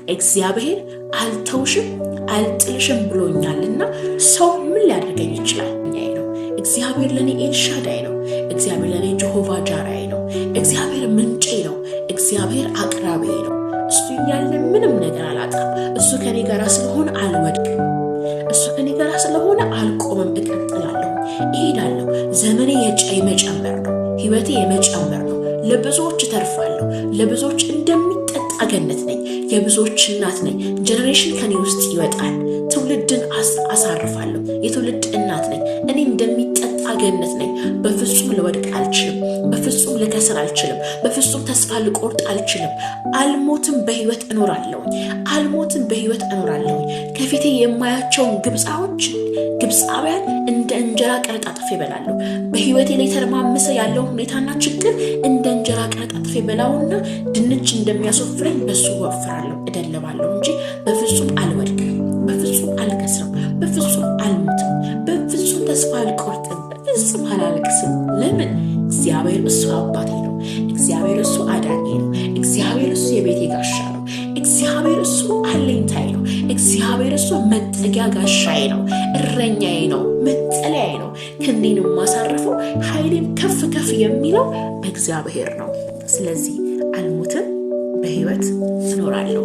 እግዚአብሔር አልተውሽም አልጥልሽም ብሎኛልና ሰው ምን ሊያደርገኝ ይችላል? እግዚአብሔር ለኔ ኤልሻዳይ ነው። እግዚአብሔር ለኔ ጀሆቫ ጃራይ ነው። እግዚአብሔር ምንጬ ነው። እግዚአብሔር አቅራቢዬ ነው። እሱ ያለ ምንም ነገር አላጣም። እሱ ከኔ ጋር ስለሆነ አልወድቅም። እሱ ከኔ ጋር ስለሆነ አልቆምም፣ እቀጥላለሁ፣ እሄዳለሁ። ዘመኔ የመጨመር ነው። ህይወቴ የመጨመር ነው። ለብዙዎች ተርፋለሁ። ለብዙዎች እንደሚጠጣ ገነት ነኝ። የብዙዎች እናት ነኝ። ጀነሬሽን ከኔ ውስጥ ይወጣል። ትውልድን አሳርፋለሁ። የትውልድ እናት ነኝ። እኔ እንደሚጠጣ ገነት ነኝ። በፍጹም ልወድቅ አልችልም። በፍጹም ልከስር አልችልም። በፍጹም ተስፋ ልቆርጥ አልችልም። አልሞትም፣ በህይወት እኖራለሁ። አልሞትም፣ በህይወት እኖራለሁ። ከፊቴ የማያቸውን ግብፃውያን እንደ እንጀራ ቀረጣጥፌ እበላለሁ። በህይወቴ ላይ ተርማምሰ ያለው ሁኔታና ችግር እንደ እንጀራ ቀረጣጥፌ እበላውና ድንች እንደሚያስወፍረኝ በሱ ወፍራለሁ፣ እደልባለሁ እንጂ በፍጹም አልወድቅም። በፍጹም አልከስርም። በፍጹም አልሞትም። በፍጹም ተስፋ አልቆርጥም። በፍጹም አላለቅስም። ለምን? እግዚአብሔር እሱ አባቴ ነው። እግዚአብሔር እሱ አዳኜ ነው። እግዚአብሔር እሱ የቤቴ ጋሻ ነው። እግዚአብሔር እሱ አለኝታዬ ነው። እግዚአብሔር እሱ መጠጊያ ጋሻዬ ነው። እረኛዬ ነው። መጠለያዬ ነው። ክንዴን የማሳርፈው ኃይሌን ከፍ ከፍ የሚለው በእግዚአብሔር ነው። ስለዚህ አልሞትም፣ በህይወት እኖራለሁ።